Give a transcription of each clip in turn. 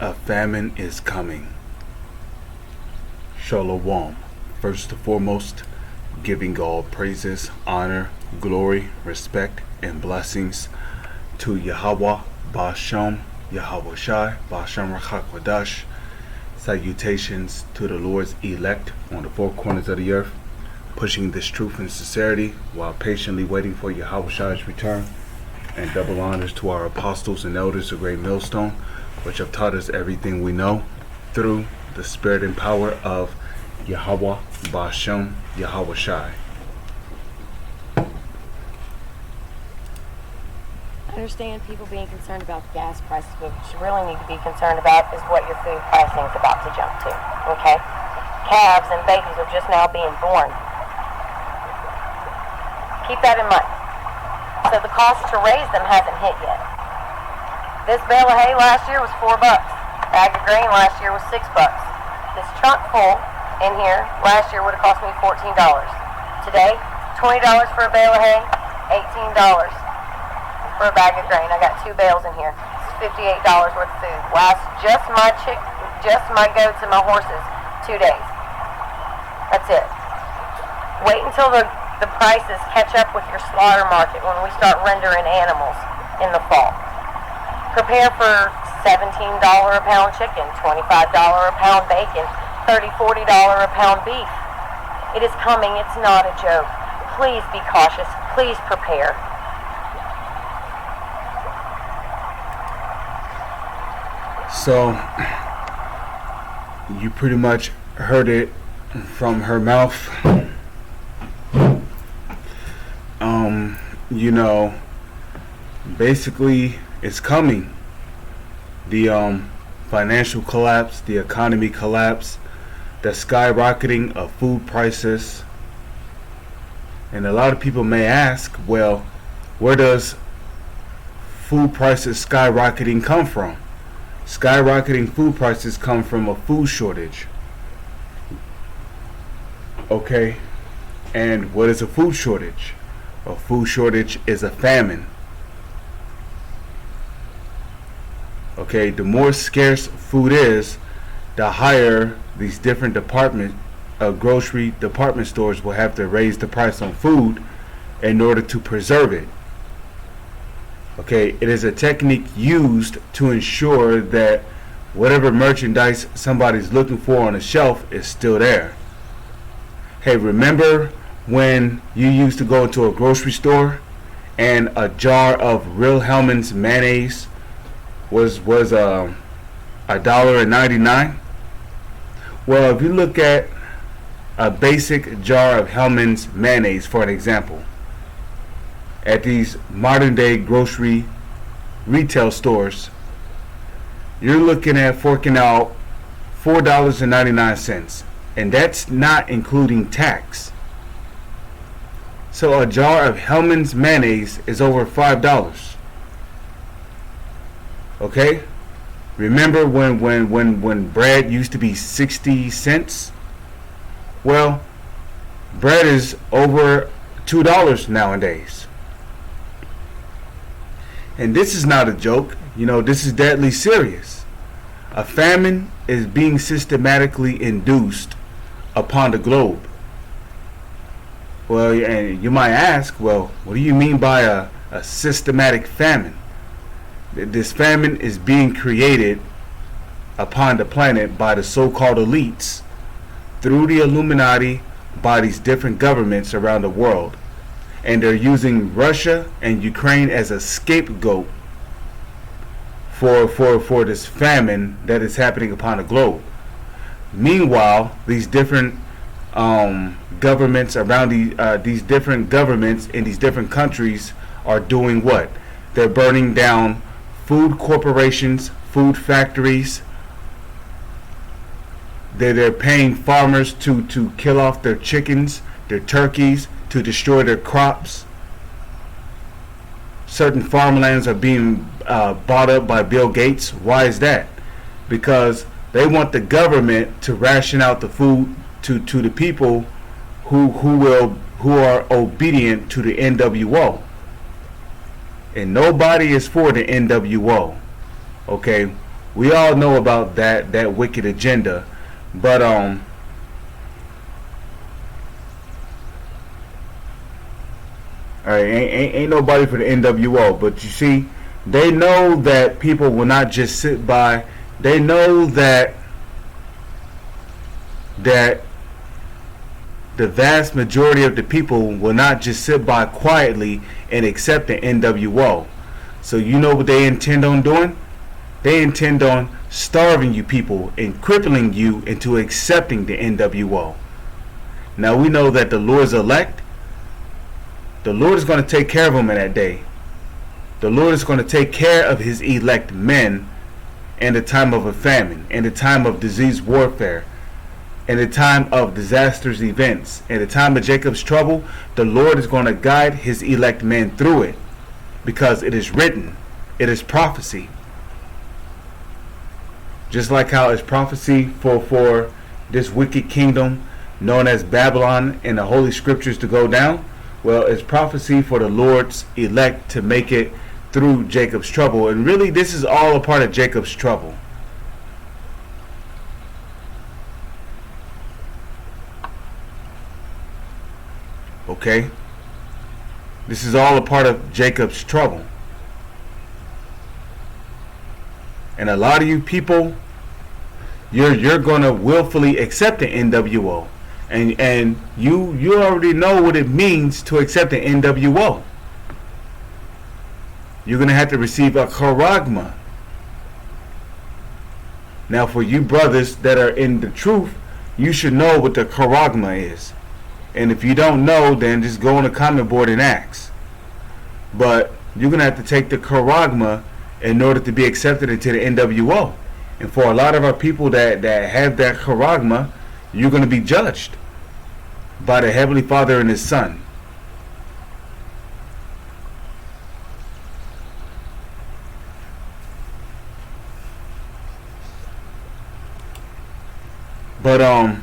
A famine is coming. Shalom. First and foremost, giving all praises, honor, glory, respect, and blessings to Yahweh, Ba'ashem, Yahweh Shai, Ba'ashem Rachakwadash. Salutations to the Lord's elect on the four corners of the earth, pushing this truth and sincerity while patiently waiting for Yahweh Shai's return. And double honors to our apostles and elders of Great Millstone, which have taught us everything we know through the spirit and power of Yahweh, Ba'ashem, Yahweh Shai. I understand people being concerned about the gas prices, but what you really need to be concerned about is what your food pricing is about to jump to, okay? Calves and babies are just now being born. Keep that in mind. So the cost to raise them hasn't hit yet. This bale of hay last year was $4. Bag of grain last year was $6. This trunk full in here last year would have cost me $14. Today, $20 for a bale of hay, $18 for a bag of grain. I got 2 bales in here. It's $58 worth of food. Lasts just my goats and my horses 2 days. That's it. Wait until the prices catch up with your slaughter market when we start rendering animals in the fall. Prepare for $17 a pound chicken, $25 a pound bacon, $30, $40 a pound beef. It is coming. It's not a joke. Please be cautious. Please prepare. So, you pretty much heard it from her mouth. Basically, it's coming. The financial collapse, the economy collapse, the skyrocketing of food prices. And a lot of people may ask, well, where does food prices skyrocketing come from? Skyrocketing food prices come from a food shortage. Okay, and what is a food shortage? A food shortage is a famine. Okay, the more scarce food is, the higher these different grocery department stores will have to raise the price on food in order to preserve it. Okay, it is a technique used to ensure that whatever merchandise somebody's looking for on the shelf is still there. Hey, remember when you used to go into a grocery store and a jar of Real Hellman's mayonnaise was $1.99? Well, if you look at a basic jar of Hellman's mayonnaise, for an example, at these modern day grocery retail stores, you're looking at forking out $4.99, and that's not including tax. So a jar of Hellman's mayonnaise is over $5. Okay? Remember when bread used to be 60 cents? Well, bread is over $2 nowadays. And this is not a joke. This is deadly serious. A famine is being systematically induced upon the globe. Well, and you might ask, well, what do you mean by a systematic famine? This famine is being created upon the planet by the so-called elites through the Illuminati, by these different governments around the world. And they're using Russia and Ukraine as a scapegoat for this famine that is happening upon the globe. Meanwhile, these different governments around these different governments in these different countries are doing what? They're burning down food corporations, food factories. They're paying farmers to kill off their chickens, their turkeys, to destroy their crops. Certain farmlands are being bought up by Bill Gates. Why is that? Because they want the government to ration out the food to the people who are obedient to the NWO. And nobody is for the NWO. Okay, We all know about that wicked agenda, but all right, ain't nobody for the NWO, but you see, they know that people will not just sit by. They know that the vast majority of the people will not just sit by quietly and accept the NWO. So you know what they intend on doing? They intend on starving you people and crippling you into accepting the NWO. Now we know that the Lord's elect, the Lord is going to take care of them in that day. The Lord is going to take care of his elect men in the time of a famine, in the time of disease warfare, in the time of disastrous events, in the time of Jacob's trouble. The Lord is going to guide his elect men through it, because it is written, it is prophecy. Just like how it's prophecy for this wicked kingdom known as Babylon in the Holy Scriptures to go down, well, it's prophecy for the Lord's elect to make it through Jacob's trouble. And really, this is all a part of Jacob's trouble. Okay? This is all a part of Jacob's trouble. And a lot of you people, you're going to willfully accept the NWO. And you already know what it means to accept the NWO. You're going to have to receive a charagma. Now, for you brothers that are in the truth, you should know what the charagma is. And if you don't know, then just go on the comment board and ask. But you're going to have to take the charagma in order to be accepted into the NWO. And for a lot of our people that have that charagma, you're going to be judged by the Heavenly Father and his Son. But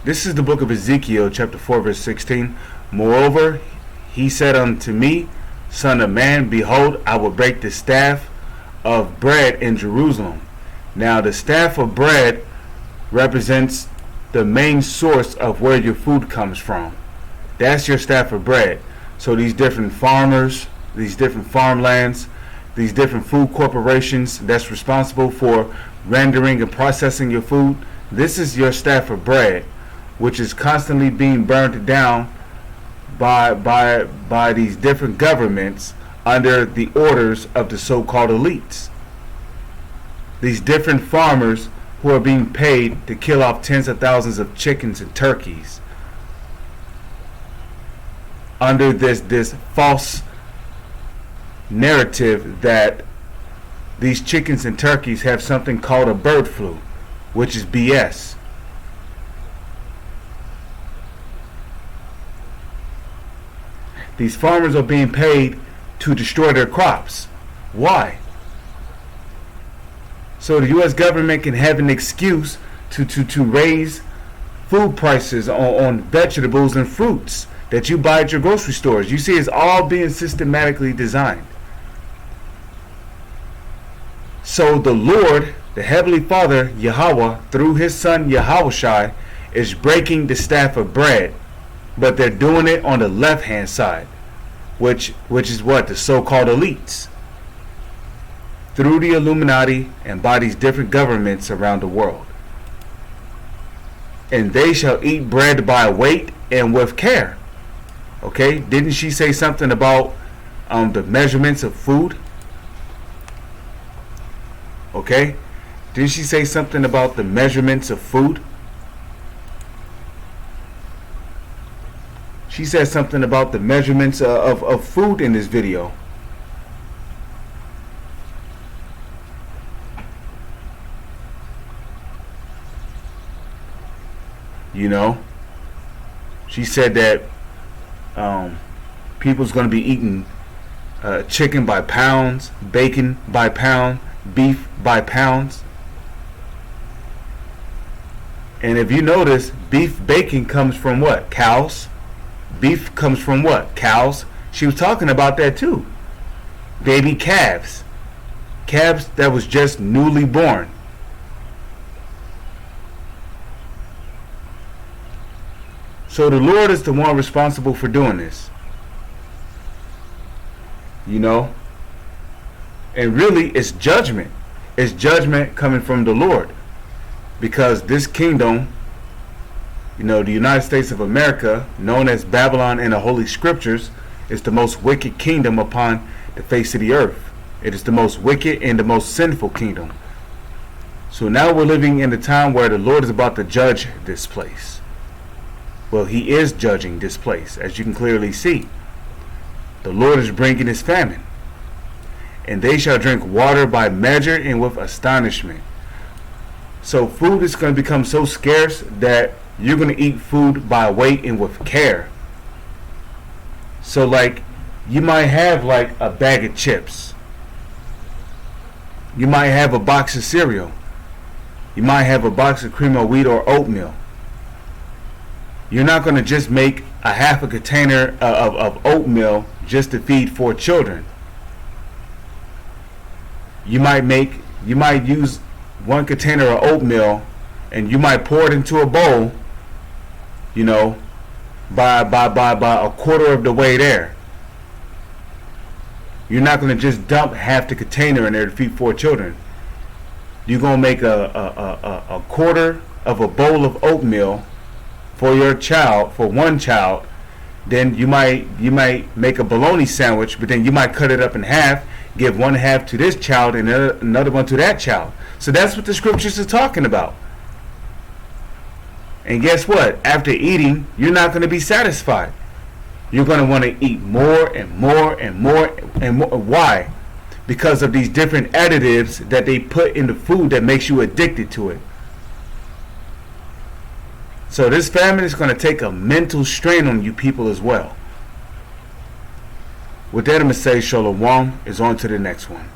this is the book of Ezekiel, chapter 4, verse 16. Moreover, he said unto me, Son of man, behold, I will break the staff of bread in Jerusalem. Now, the staff of bread represents the main source of where your food comes from. That's your staff of bread. So these different farmers, these different farmlands, these different food corporations that's responsible for rendering and processing your food, this is your staff of bread, which is constantly being burned down by these different governments under the orders of the so-called elites. These different farmers who are being paid to kill off tens of thousands of chickens and turkeys under this false narrative that these chickens and turkeys have something called a bird flu, which is BS. These farmers are being paid to destroy their crops. Why? So the U.S. government can have an excuse to raise food prices on vegetables and fruits that you buy at your grocery stores. You see, it's all being systematically designed. So the Lord, the Heavenly Father, Yahweh, through his Son Yahushai, is breaking the staff of bread. But they're doing it on the left-hand side, which is what? The so-called elites. Through the Illuminati and by these different governments around the world. And they shall eat bread by weight and with care. Okay? Didn't she say something about the measurements of food? Okay? Didn't she say something about the measurements of food? She said something about the measurements of food in this video. You know, she said that people's going to be eating chicken by pounds, bacon by pound, beef by pounds. And if you notice, beef bacon comes from what? Cows. Beef comes from what? Cows. She was talking about that too. Baby calves. calves that was just newly born. So the Lord is the one responsible for doing this. You know? And really, it's judgment. It's judgment coming from the Lord. Because this kingdom, you know, the United States of America, known as Babylon in the Holy Scriptures, is the most wicked kingdom upon the face of the earth. It is the most wicked and the most sinful kingdom. So now we're living in a time where the Lord is about to judge this place. Well, he is judging this place, as you can clearly see. The Lord is bringing his famine. And they shall drink water by measure and with astonishment. So food is going to become so scarce that you're going to eat food by weight and with care. So like, you might have like a bag of chips. You might have a box of cereal. You might have a box of cream of wheat or oatmeal. You're not going to just make a half a container of oatmeal just to feed 4 children. You might use 1 container of oatmeal and you might pour it into a bowl, you know, by a quarter of the way there. You're not going to just dump half the container in there to feed 4 children. You're going to make a quarter of a bowl of oatmeal for your child, for 1 child. Then you might make a bologna sandwich, but then you might cut it up in half, give 1 half to this child and another one to that child. So that's what the scriptures are talking about. And guess what? After eating, you're not going to be satisfied. You're going to want to eat more and more and more and more. Why? Because of these different additives that they put in the food that makes you addicted to it. So this famine is going to take a mental strain on you people as well. With that, I'm going to say Shalom is on to the next one.